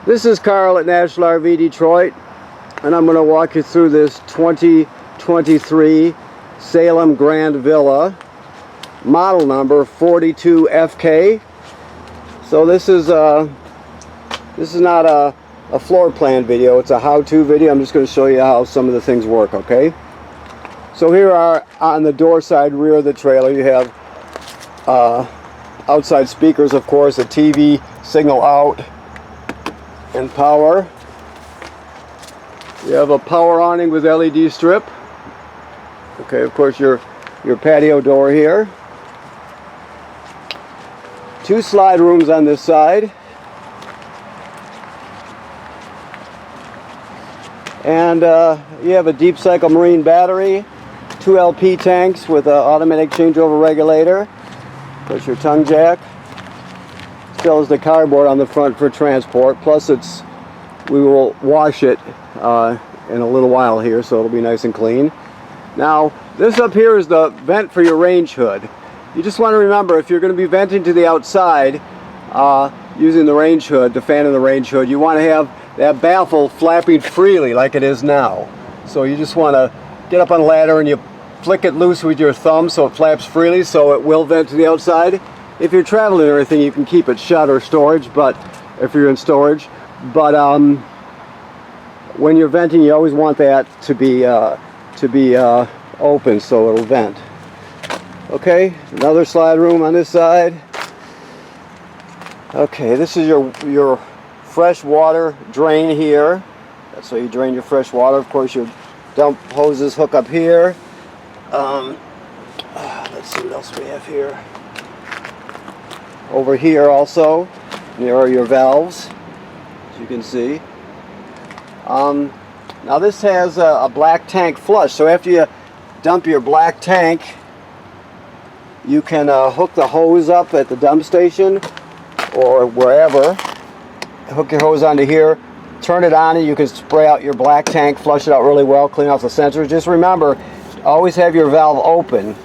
This is Carl at National RV Detroit, and I'm going to walk you through this 2023 Salem Grand Villa, model number 42FK. So this is not a floor plan video, it's a how-to video. I'm just going to show you how some of the things work, okay? So here are on the door side rear of the trailer, you have outside speakers, of course, a TV signal out, and power. You have a power awning with LED strip. Okay, of course your patio door here. Two slide rooms on this side. And you have a deep cycle marine battery, 2 LP tanks with an automatic changeover regulator. There's your tongue jack. Still has the cardboard on the front for transport. Plus we will wash it in a little while here, so it'll be nice and clean. Now this up here is the vent for your range hood. You just want to remember, if you're going to be venting to the outside using the range hood, the fan in the range hood, you want to have that baffle flapping freely like it is now. So you just want to get up on a ladder and you flick it loose with your thumb so it flaps freely, so it will vent to the outside. If you're traveling or anything, you can keep it shut or storage, but if you're in storage. But when you're venting, you always want that to be open so it'll vent. Okay, another slide room on this side. Okay, this is your fresh water drain here. That's how you drain your fresh water. Of course, your dump hoses hook up here. Let's see what else we have here. Over here also, there are your valves, as you can see. Now this has a black tank flush, so after you dump your black tank, you can hook the hose up at the dump station or wherever. Hook your hose onto here, turn it on, and you can spray out your black tank, flush it out really well, clean off the sensors. Just remember, always have your valve open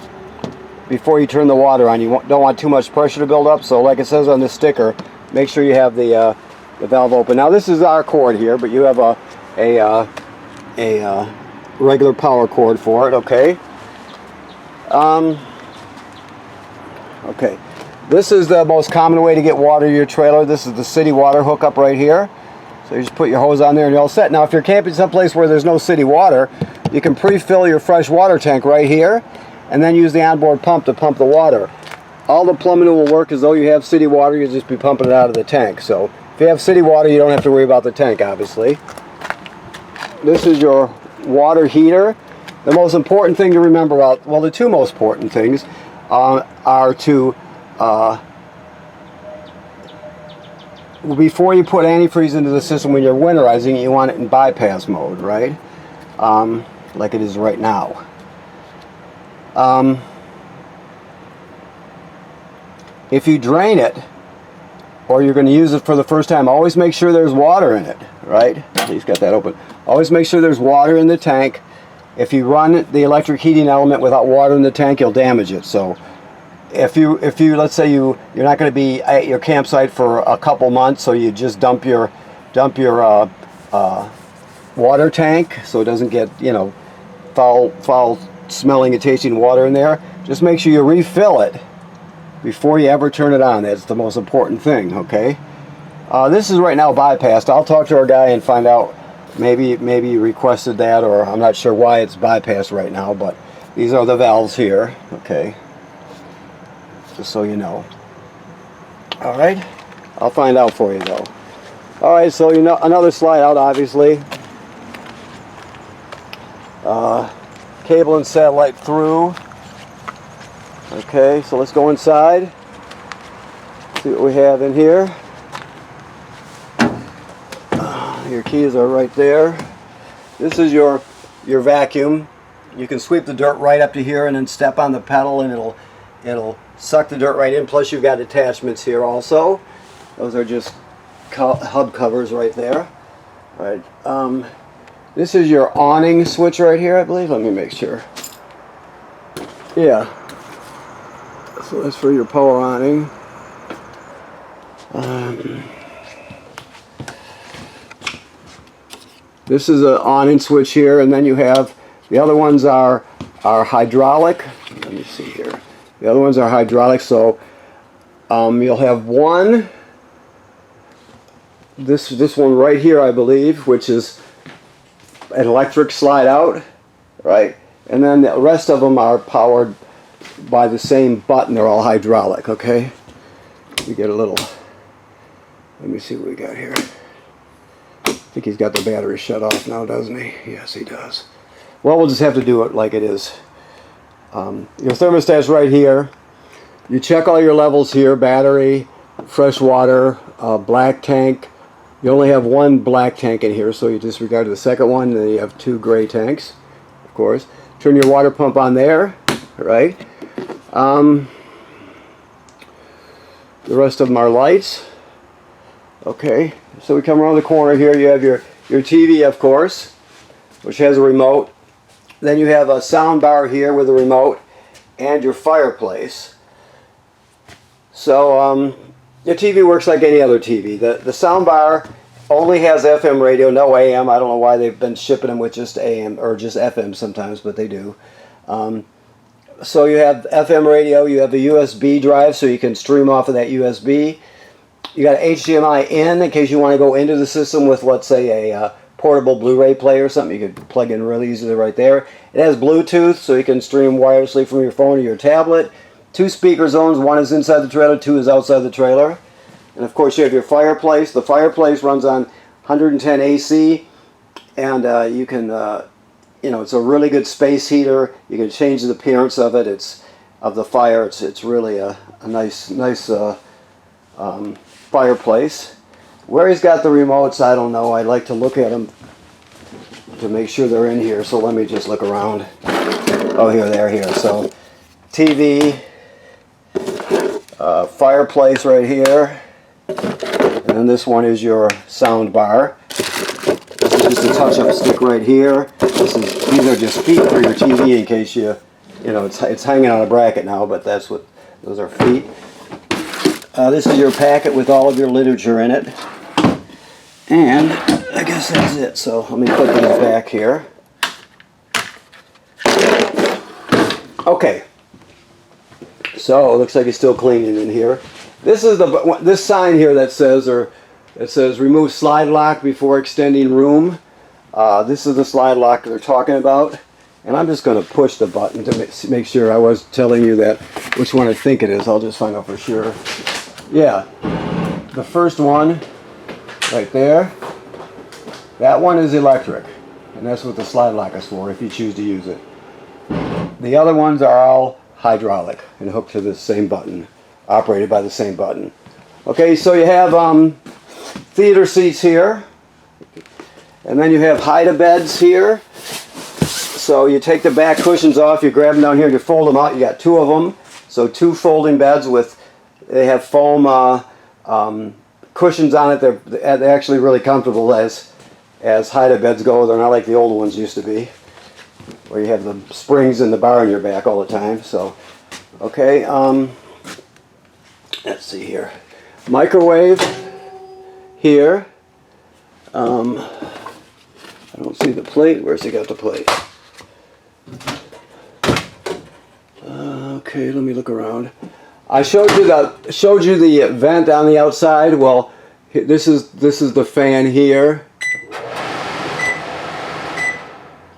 before you turn the water on. You don't want too much pressure to build up, so like it says on the sticker, make sure you have the valve open. Now this is our cord here, but you have a regular power cord for it, okay? Okay, this is the most common way to get water to your trailer. This is the city water hookup right here. So you just put your hose on there and you're all set. Now if you're camping someplace where there's no city water, you can pre-fill your fresh water tank right here and then use the onboard pump to pump the water. All the plumbing will work as though you have city water. You'll just be pumping it out of the tank. So if you have city water, you don't have to worry about the tank, obviously. This is your water heater. The most important thing to remember about, well, the two most important things are to before you put antifreeze into the system when you're winterizing, you want it in bypass mode, right? Like it is right now. If you drain it, or you're going to use it for the first time, always make sure there's water in it, right? He's got that open. Always make sure there's water in the tank. If you run the electric heating element without water in the tank, you'll damage it. So if you let's say you're not going to be at your campsite for a couple months, so you just dump your water tank so it doesn't get, you know, foul smelling and tasting water in there. Just make sure you refill it before you ever turn it on. That's the most important thing, okay? This is right now bypassed. I'll talk to our guy and find out, maybe you requested that, or I'm not sure why it's bypassed right now, but these are the valves here, okay? Just so you know. Alright, I'll find out for you though. Alright, so you know, another slide out, obviously. Cable and satellite through. Okay, so let's go inside. See what we have in here. Your keys are right there. This is your vacuum. You can sweep the dirt right up to here and then step on the pedal and it'll suck the dirt right in. Plus you've got attachments here also. Those are just hub covers right there. All right. This is your awning switch right here, I believe. Let me make sure. Yeah. So that's for your power awning. This is an on-in switch here, and then you have the other ones are hydraulic. Let me see here. The other ones are hydraulic, so you'll have one. This one right here, I believe, which is an electric slide out, right? And then the rest of them are powered by the same button. They're all hydraulic, okay? We get a little, let me see what we got here. I think he's got the battery shut off now, doesn't he? Yes, he does. Well, we'll just have to do it like it is. Your thermostat's right here. You check all your levels here: battery, fresh water, black tank. You only have one black tank in here, so you disregard the second one, and then you have two gray tanks, of course. Turn your water pump on there, right? The rest of them are lights. Okay, so we come around the corner here. You have your TV, of course, which has a remote. Then you have a sound bar here with a remote and your fireplace. So your TV works like any other TV. The sound bar only has FM radio, no AM. I don't know why they've been shipping them with just AM or just FM sometimes, but they do. So you have FM radio, you have a USB drive so you can stream off of that USB. You got HDMI in case you want to go into the system with, let's say, a portable Blu-ray player or something. You could plug in really easily right there. It has Bluetooth, so you can stream wirelessly from your phone or your tablet. 2 speaker zones, one is inside the trailer, 2 is outside the trailer. And of course you have your fireplace. The fireplace runs on 110 AC, and you can, you know, it's a really good space heater. You can change the appearance of it. Of the fire. It's really a nice fireplace. Where he's got the remotes, I don't know. I like to look at them to make sure they're in here. So let me just look around. Oh, here, they're here. So TV, fireplace right here, and then this one is your sound bar. This is just a touch-up stick right here. These are just feet for your TV in case you know, it's hanging on a bracket now, but that's what those are, feet. This is your packet with all of your literature in it. And I guess that's it. So let me put these back here. Okay. So it looks like it's still cleaning in here. This is this sign here that says, it says remove slide lock before extending room. This is the slide lock they're talking about. And I'm just going to push the button to make sure. I was telling you that which one I think it is. I'll just find out for sure. Yeah, the first one right there, that one is electric, and that's what the slide lock is for if you choose to use it. The other ones are all hydraulic and hooked to the same button, operated by the same button. Okay, so you have theater seats here, and then you have hide-a-beds here. So you take the back cushions off, you grab them down here, you fold them out. You got 2 of them, so 2 folding beds with. They have foam cushions on it. They're actually really comfortable as hide-a-beds go. They're not like the old ones used to be, where you have the springs in the bar on your back all the time. So, okay. Let's see here. Microwave here. I don't see the plate. Where's he got the plate? Okay, let me look around. I showed you the vent on the outside. Well, this is the fan here.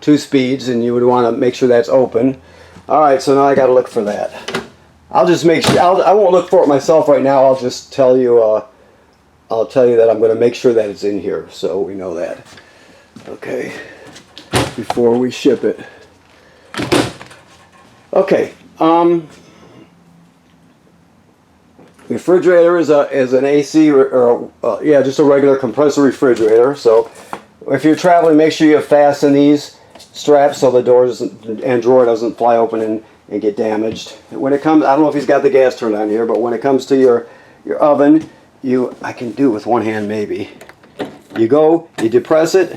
2 speeds, and you would want to make sure that's open. All right, so now I got to look for that. I'll just make sure. I won't look for it myself right now. I'll just tell you. I'll tell you that I'm going to make sure that it's in here, so we know that. Okay. Before we ship it. Okay. Refrigerator is an AC or yeah, just a regular compressor refrigerator. So if you're traveling, make sure you fasten these straps so the doors and drawer doesn't fly open and get damaged. When it comes, I don't know if he's got the gas turned on here, but when it comes to your oven, I can do it with one hand maybe. You depress it,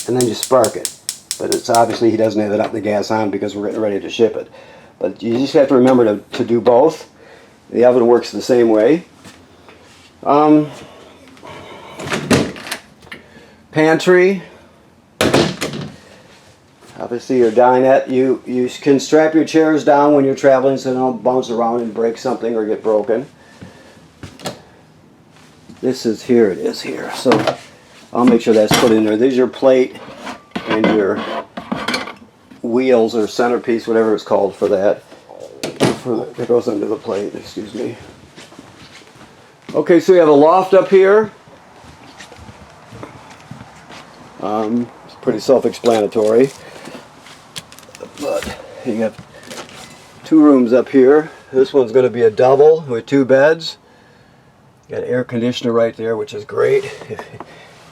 and then you spark it. But it's obviously he doesn't have the gas on because we're getting ready to ship it. But you just have to remember to do both. The oven works the same way. pantry. Obviously your dinette. You can strap your chairs down when you're traveling so they don't bounce around and break something or get broken. This is, here it is here. So I'll make sure that's put in there. There's your plate and your wheels or centerpiece, whatever it's called for that. It goes under the plate, excuse me. Okay, so you have a loft up here. It's pretty self-explanatory. But you have 2 rooms up here. This one's going to be a double with 2 beds. Got an air conditioner right there, which is great.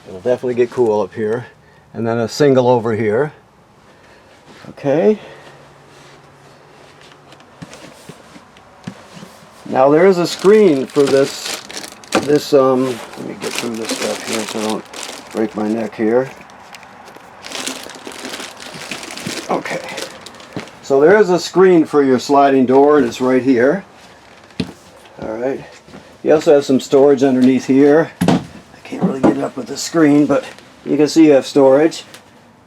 It'll definitely get cool up here. And then a single over here. Okay. Now there is a screen for this, let me get through this stuff here so I don't break my neck here. Okay. So there is a screen for your sliding door, and it's right here. Alright. You also have some storage underneath here. I can't really get it up with the screen, but you can see you have storage.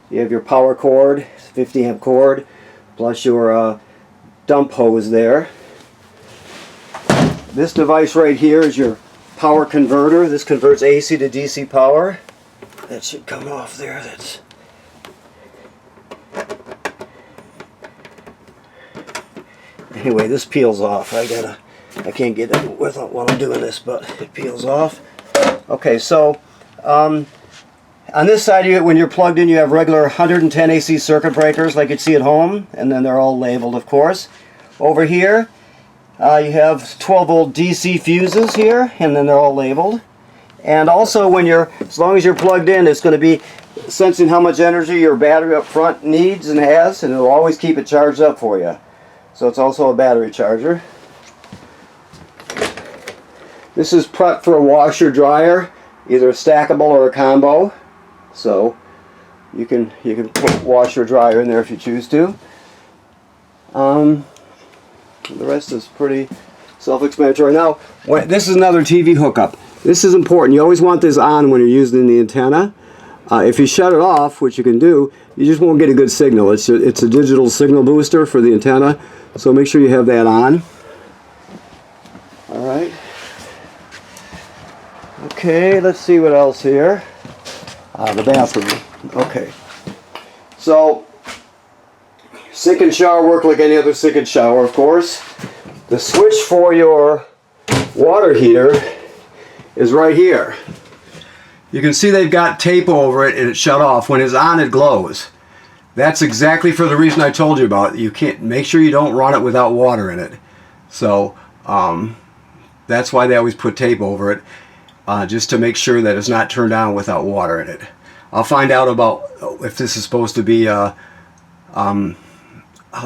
You have your power cord, 50 amp cord, plus your dump hose there. This device right here is your power converter. This converts AC to DC power. That should come off there. That's anyway, this peels off. I can't get it with it while I'm doing this, but it peels off. Okay, so on this side of it, when you're plugged in, you have regular 110 AC circuit breakers like you'd see at home, and then they're all labeled, of course. Over here, you have 12 volt DC fuses here, and then they're all labeled. And also, as long as you're plugged in, it's going to be sensing how much energy your battery up front needs and has, and it'll always keep it charged up for you. So it's also a battery charger. This is prepped for a washer dryer, either a stackable or a combo. So you can put washer dryer in there if you choose to. The rest is pretty self-explanatory. Now, this is another TV hookup. This is important. You always want this on when you're using the antenna. If you shut it off, which you can do, you just won't get a good signal. It's a digital signal booster for the antenna, so make sure you have that on. All right. Okay, let's see what else here. The bathroom. Okay. So, sink and shower work like any other sink and shower, of course. The switch for your water heater is right here. You can see they've got tape over it and it's shut off. When it's on, it glows. That's exactly for the reason I told you about. You can't, make sure you don't run it without water in it. So that's why they always put tape over it, just to make sure that it's not turned on without water in it. I'll find out about if this is supposed to be how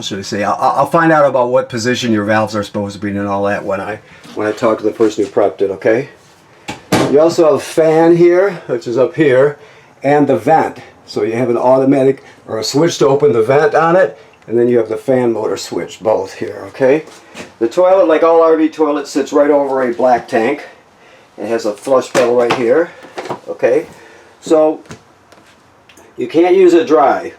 should I say? I'll find out about what position your valves are supposed to be in and all that when I talk to the person who prepped it. Okay. You also have a fan here, which is up here, and the vent. So you have an automatic or a switch to open the vent on it, and then you have the fan motor switch, both here. Okay. The toilet, like all RV toilets, sits right over a black tank. It has a flush pedal right here. Okay. So you can't use it dry.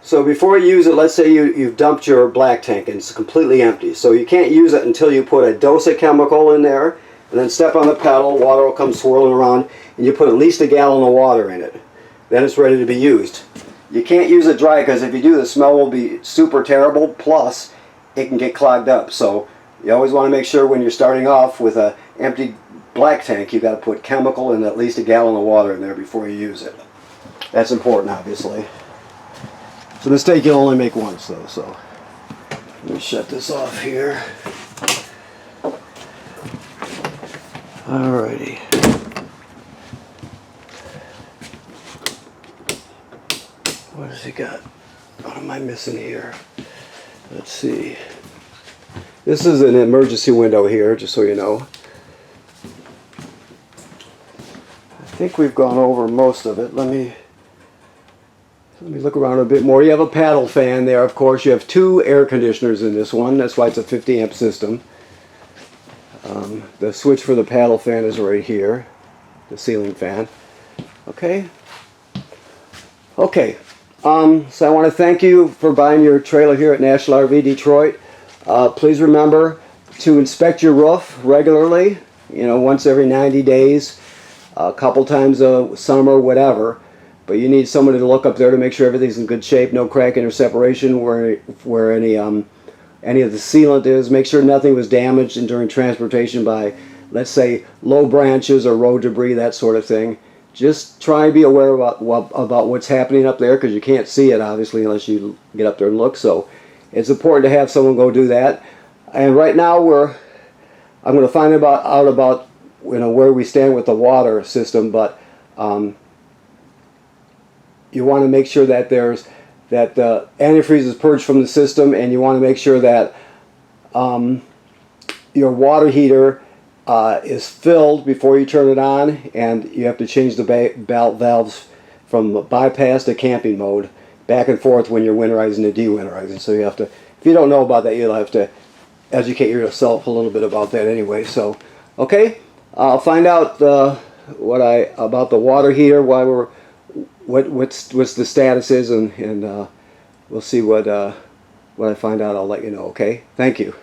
So before you use it, let's say you've dumped your black tank and it's completely empty. So you can't use it until you put a dose of chemical in there, and then step on the pedal, water will come swirling around, and you put at least a gallon of water in it. Then it's ready to be used. You can't use it dry, because if you do, the smell will be super terrible, plus it can get clogged up. So you always want to make sure when you're starting off with an empty black tank, you've got to put chemical and at least a gallon of water in there before you use it. That's important, obviously. It's a mistake you'll only make once, though, so let me shut this off here. Alrighty. What has he got? What am I missing here? Let's see. This is an emergency window here, just so you know. I think we've gone over most of it. Let me look around a bit more. You have a paddle fan there, of course. You have 2 air conditioners in this one. That's why it's a 50 amp system. The switch for the paddle fan is right here, the ceiling fan. Okay. Okay. So I want to thank you for buying your trailer here at National RV Detroit. Please remember to inspect your roof regularly, once every 90 days, a couple times a summer, whatever. But you need somebody to look up there to make sure everything's in good shape, no cracking or separation where any of the sealant is. Make sure nothing was damaged during transportation by, let's say, low branches or road debris, that sort of thing. Just try and be aware about what's happening up there, because you can't see it, obviously, unless you get up there and look. So it's important to have someone go do that. And right now I'm going to find out about where we stand with the water system, but you want to make sure that the antifreeze is purged from the system, and you want to make sure that your water heater is filled before you turn it on, and you have to change the valves from bypass to camping mode back and forth when you're winterizing and de-winterizing. So you have to, if you don't know about that, you'll have to educate yourself a little bit about that anyway. So, okay, I'll find out about the water heater, what's the status is, and we'll see what I find out. I'll let you know. Okay, thank you.